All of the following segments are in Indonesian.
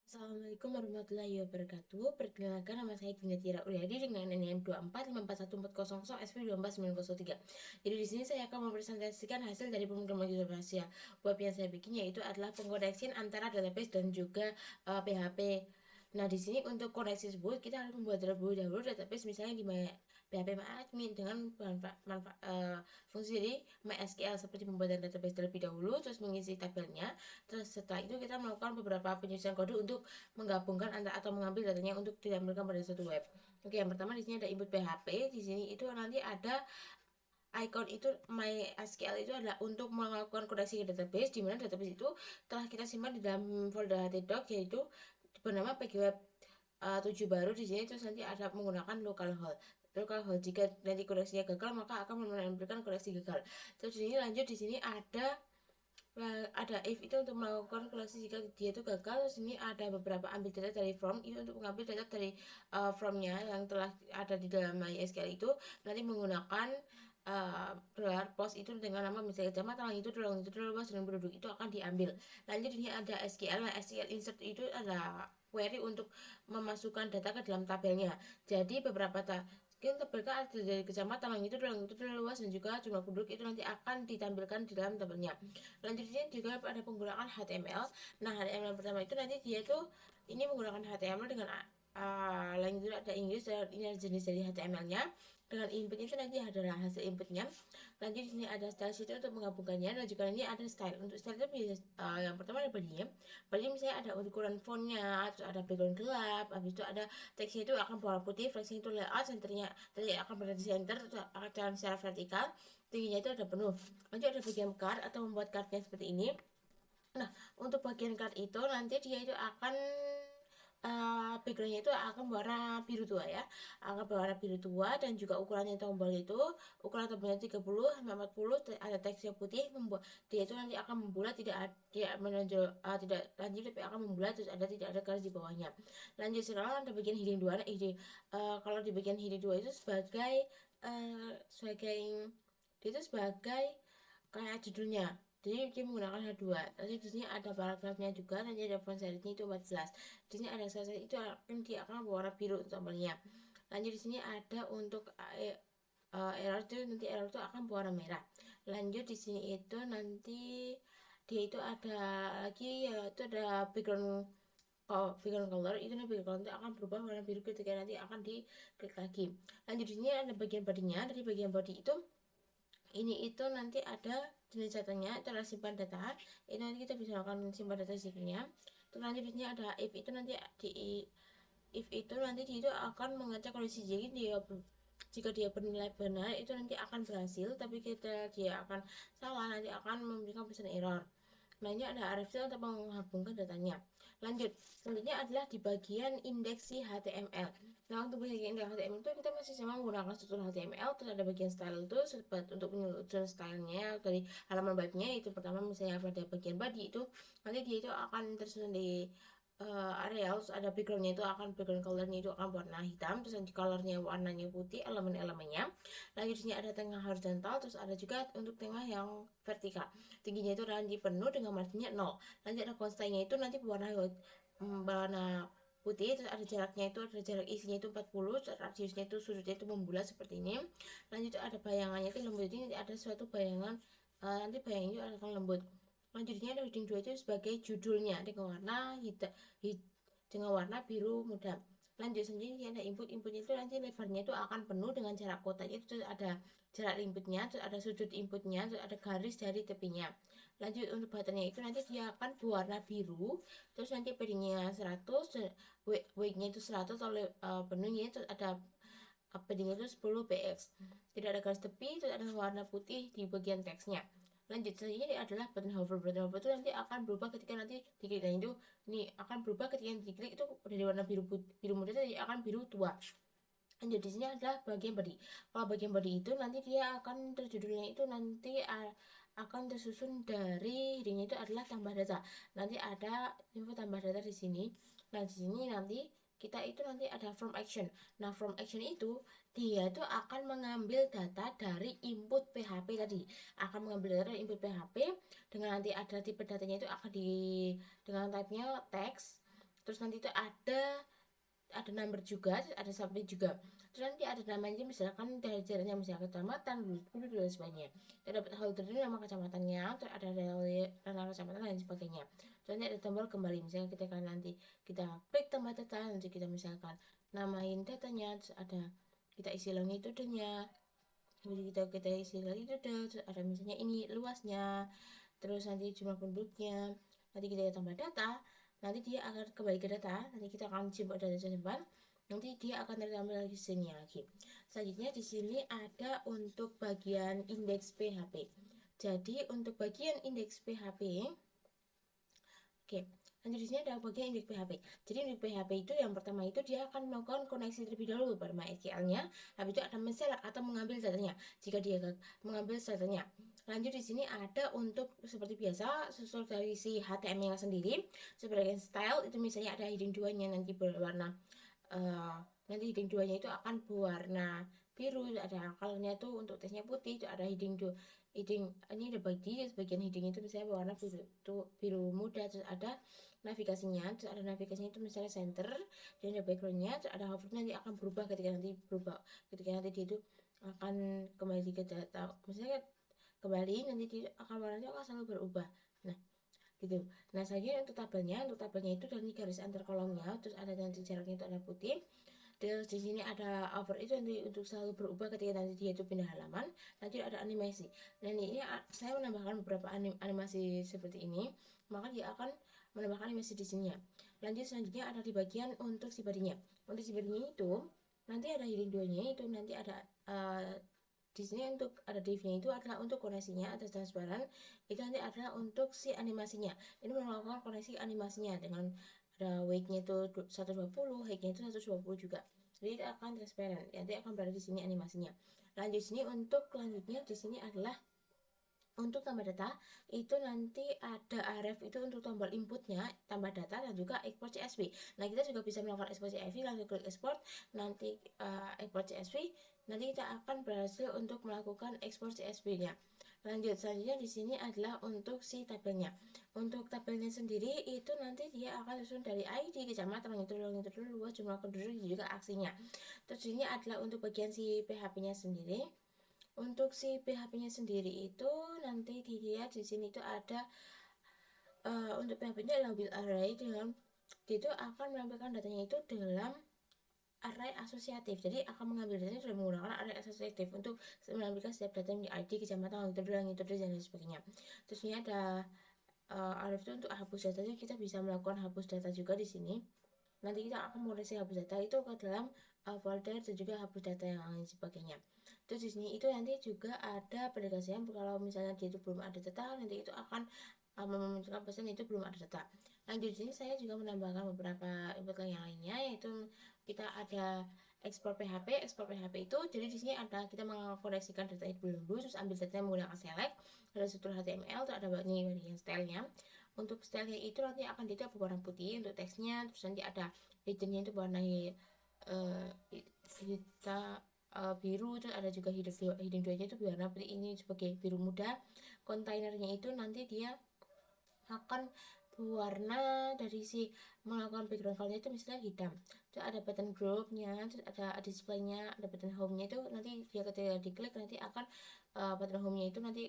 Assalamualaikum warahmatullahi wabarakatuh. Perkenalkan, nama saya Dinda Tira Uryadi dengan NIM 24541400 SP24903. Jadi di sini saya akan mempresentasikan hasil dari pemrograman user rahasia. Web yang saya bikin yaitu adalah pengkoneksian antara database dan juga PHP. Nah, di sini untuk koneksi tersebut kita harus membuat terlebih dahulu database misalnya di PHP MyAdmin dengan fungsi dari MySQL seperti pembuatan database terlebih dahulu, terus mengisi tabelnya. Terus setelah itu kita melakukan beberapa penyusunan kode untuk menggabungkan atau mengambil datanya untuk ditampilkan pada suatu web. Oke, yang pertama di sini ada input PHP. Di sini itu nanti ada icon itu MySQL itu adalah untuk melakukan koneksi ke database, di mana database itu telah kita simpan di dalam folder htdoc yaitu bernama pgweb 7 baru. Di sini terus nanti ada menggunakan localhost. Jika nanti koneksinya gagal maka akan menampilkan koneksi gagal. Terus di sini lanjut, di sini ada if itu untuk melakukan koleksi jika dia itu gagal. Terus ini ada beberapa ambil data dari from itu untuk mengambil data dari from-nya yang telah ada di dalam MySQL itu nanti menggunakan post itu dengan nama misalnya kecamatan itu luas dan penduduk itu akan diambil. Lanjut ini ada SQL. Nah, SQL insert itu adalah query untuk memasukkan data ke dalam tabelnya. Jadi beberapa kita tabelkan ada dari kecamatan yang itu luas dan juga jumlah penduduk itu nanti akan ditampilkan di dalam tabelnya. Lanjutnya juga ada penggunaan HTML. Nah, HTML pertama itu nanti dia itu ini menggunakan HTML dengan lanjut ada Inggris dan ini ada jenis dari HTML-nya. Dengan inputnya itu nanti adalah hasil inputnya. Lanjut di sini ada style sheet untuk menggabungkannya dan juga ini ada style. Untuk style itu yang pertama ada body. Body misalnya ada ukuran fontnya, terus ada background gelap, habis itu ada teksnya itu akan berwarna putih, flexnya itu layout, centernya tadi akan berada di center, terus akan secara vertikal, tingginya itu ada penuh. Lanjut ada bagian card atau membuat cardnya seperti ini. Nah, untuk bagian card itu nanti dia itu akan backgroundnya itu akan berwarna biru tua ya, akan berwarna biru tua, dan juga ukurannya tombol itu ukuran tombolnya 30 sampai 40, ada teksnya putih, membuat dia itu nanti akan membulat, tidak menonjol, tidak lanjut tapi akan membulat, terus tidak ada garis di bawahnya. Lanjut sekarang ada bagian heading 2. Nah, kalau di bagian heading 2 itu sebagai dia itu sebagai kayak judulnya, jadi dia menggunakan H2. Nanti di sini ada paragrafnya juga, nanti ada font size-nya itu 14. Di sini ada size itu akan dia akan berwarna biru tombolnya. Lanjut di sini ada untuk error itu, nanti error itu akan berwarna merah. Lanjut di sini itu nanti dia itu ada lagi yaitu ada background color itu, nanti background itu akan berubah warna biru ketika nanti akan diklik lagi. Lanjut di sini ada bagian bodinya. Dari bagian body itu ini itu nanti ada jenis datanya, itu adalah simpan data. Ini nanti kita bisa melakukan simpan data sini. Terus lanjut di sini ada if itu nanti itu akan mengecek kondisi. Jadi jika dia bernilai benar itu nanti akan berhasil, tapi dia akan salah nanti akan memberikan pesan error. Nah, ini ada RFC untuk menghubungkan datanya. Lanjut, selanjutnya adalah di bagian indeks si HTML. Nah, untuk bagian indeks HTML itu kita masih sama menggunakan struktur HTML. Terus ada bagian style itu untuk penyusunan stylenya dari halaman webnya. Itu pertama misalnya pada bagian body itu nanti dia itu akan tersusun di area, terus ada backgroundnya itu akan background colornya itu akan warna hitam, terus nanti colornya warnanya putih, elemen-elemennya. Lanjut di sini ada tengah horizontal, terus ada juga untuk tengah yang vertikal. Tingginya itu nanti penuh dengan marginnya 0. Lanjut ada constraint-nya itu nanti warna putih, terus ada jaraknya itu, ada jarak isinya itu 40, terus radiusnya itu sudutnya itu membulat seperti ini. Lanjut ada bayangannya itu lembut, ini ada suatu bayangan, nanti bayangannya itu akan lembut. Lanjutnya ada heading 2 itu sebagai judulnya dengan warna hitam, dengan warna biru muda. Lanjut selanjutnya ada inputnya itu nanti lebarnya itu akan penuh dengan jarak kotaknya itu, terus ada jarak inputnya, terus ada sudut inputnya, terus ada garis dari tepinya. Lanjut untuk buttonnya itu nanti dia akan berwarna biru, terus nanti paddingnya 100, weightnya itu 100 oleh penuhnya, terus ada paddingnya itu 10 px, tidak ada garis tepi, terus ada warna putih di bagian teksnya. Lanjut selanjutnya ini adalah button hover. Button hover itu nanti akan berubah ketika nanti diklik, dan itu ini akan berubah ketika diklik itu dari warna biru muda jadi akan biru tua. Lanjut di sini adalah bagian body. Kalau bagian body itu nanti dia akan terjudulnya itu nanti akan tersusun dari headingnya itu adalah tambah data. Nanti ada info tambah data di sini. Nah, di sini nanti kita itu nanti ada from action. Nah, from action itu dia itu akan mengambil data dari input PHP tadi. Akan mengambil data dari input PHP dengan nanti ada tipe datanya itu akan dengan type-nya text. terus nanti itu ada number juga, ada submit juga, terus nanti ada namanya, misalkan dari daerahnya, misalkan kecamatan, dulu dan sebagainya. Kita dapat holder ini nama kecamatannya, terus ada nama kecamatan dan sebagainya. Terus nanti ada tombol kembali, misalnya kita kan nanti kita klik tambah data, nanti kita misalkan namain datanya, terus ada kita isi longitudenya, kita isi lagi itu, terus ada misalnya ini luasnya, terus nanti jumlah penduduknya, nanti kita tambah data, nanti dia akan kembali ke data, nanti kita akan simpan, nanti dia akan tertampil lagi di sini lagi. Selanjutnya di sini ada untuk bagian indeks PHP. Jadi untuk bagian indeks PHP, oke, lanjut di sini ada bagian indeks PHP. Jadi indeks PHP itu yang pertama itu dia akan melakukan koneksi terlebih dahulu pada MySQL-nya, habis itu akan men-select atau mengambil datanya. Jika dia mengambil datanya, lanjut di sini ada untuk seperti biasa sesuai dari si HTML sendiri, sebagai style itu misalnya ada heading 2-nya nanti berwarna nanti heading 2-nya itu akan berwarna biru, ada colornya itu untuk teksnya putih, itu ada heading 2, heading ini ada bagian heading itu misalnya berwarna biru, itu biru muda, terus ada navigasinya, terus ada navigasinya itu misalnya center, dan ada backgroundnya, terus ada hover, nanti akan berubah ketika nanti dia itu akan kembali ke data, misalnya kembali, nanti dia akan warnanya akan selalu berubah. Nah gitu. Nah selanjutnya untuk tabelnya itu dari garis antar kolomnya, terus ada nanti jaraknya itu ada putih, terus di sini ada hover itu nanti untuk selalu berubah ketika nanti dia itu pindah halaman. Nanti ada animasi, dan ini saya menambahkan beberapa animasi seperti ini, maka dia akan menambahkan animasi di sini. Lanjut selanjutnya ada di bagian untuk si bodinya. Untuk si bodinya itu nanti ada heading 2-nya, itu nanti ada di sini untuk ada div-nya itu adalah untuk koneksinya atas transparan, itu nanti adalah untuk si animasinya. Ini melakukan koneksi animasinya dengan ada weight-nya itu 120, height-nya itu 120 juga. Jadi akan transparan. Nanti akan berada di sini animasinya. Lanjut sini untuk selanjutnya di sini adalah untuk tambah data, itu nanti ada aref itu untuk tombol inputnya, tambah data, dan juga export CSV. Nah kita juga bisa melakukan export CSV, langsung klik export, nanti export CSV, nanti kita akan berhasil untuk melakukan export CSV-nya. Lanjut selanjutnya di sini adalah untuk si tabelnya. Untuk tabelnya sendiri itu nanti dia akan disusun dari ID, kecamatan, longitude, luas, jumlah penduduk, juga aksinya. Terus ini adalah untuk bagian si PHP-nya sendiri. Untuk si PHP-nya sendiri itu nanti dilihat di sini itu ada untuk PHP-nya adalah build array, dengan itu akan menampilkan datanya itu dalam array asosiatif. Jadi akan mengambil datanya dengan menggunakan array asosiatif untuk menampilkan setiap data yang di ID, kecamatan, longitude, dan lain sebagainya. Terus ini ada array itu untuk hapus datanya, kita bisa melakukan hapus data juga di sini. Nanti kita akan mengoreksi hapus data itu ke dalam folder, dan juga hapus data yang lain sebagainya. Terus di sini itu nanti juga ada pendekatan, kalau misalnya dia itu belum ada data, nanti itu akan memunculkan pesan itu belum ada data. Lanjut sini saya juga menambahkan beberapa input yang lainnya, yaitu kita ada ekspor PHP. Ekspor PHP itu jadi di sini ada kita mengkoreksikan data itu dulu, terus ambil datanya menggunakan select, ada struktur HTML, terus ada ini bagian stylenya. Untuk stylenya itu nanti akan tidak berwarna putih untuk teksnya, terus nanti ada headingnya itu warna biru, terus ada juga heading 2-nya itu berwarna putih, ini sebagai biru muda. Kontainernya itu nanti dia akan berwarna dari si melakukan background colornya itu misalnya hitam, terus ada button groupnya, terus ada displaynya, ada button home-nya itu nanti dia ketika diklik nanti akan button home-nya itu nanti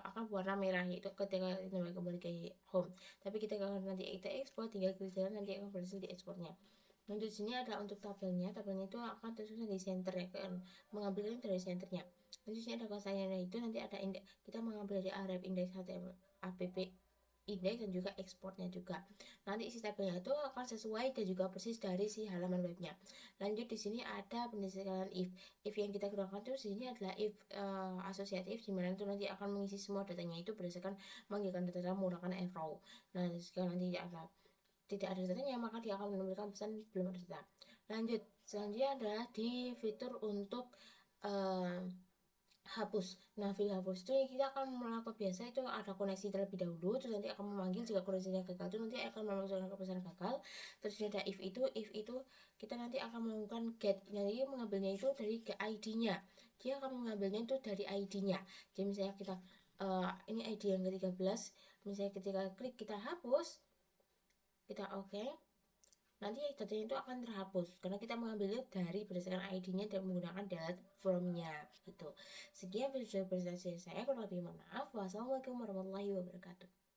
akan berwarna merah, itu ketika kembali ke home. Tapi kita kalau nanti kita ekspor, tinggal klik jalan, nanti akan berhasil di ekspornya. Nah di sini ada untuk tabelnya itu akan tersusun di center ya kan, mengambilnya dari centernya. Nanti di sini ada kosannya itu nanti ada indeks, kita mengambil dari array indeks HTML app indeks dan juga ekspornya juga. Nanti isi tabelnya itu akan sesuai dan juga persis dari si halaman webnya. Lanjut di sini ada pendekatan if yang kita gunakan itu di sini adalah if asosiatif, dimana itu nanti akan mengisi semua datanya itu berdasarkan mengambilkan data menggunakan arrow. Nah jika nanti tidak ada datanya, maka dia akan menemukan pesan belum ada data. Lanjut selanjutnya adalah di fitur untuk hapus. Nah fitur hapus itu kita akan melakukan biasa itu ada koneksi terlebih dahulu, terus nanti akan memanggil jika koneksinya gagal, itu nanti akan memasukkan pesan gagal. Terus ada if itu kita nanti akan melakukan get, jadi mengambilnya itu dari ID-nya, dia akan mengambilnya itu dari ID-nya. Jadi misalnya kita ini ID yang ke-13, misalnya ketika klik kita hapus, kita oke. nanti datanya itu akan terhapus karena kita mengambilnya dari berdasarkan ID-nya dan menggunakan delete from-nya gitu. Sekian video presentasi saya, kurang lebih mohon maaf. Wassalamualaikum warahmatullahi wabarakatuh.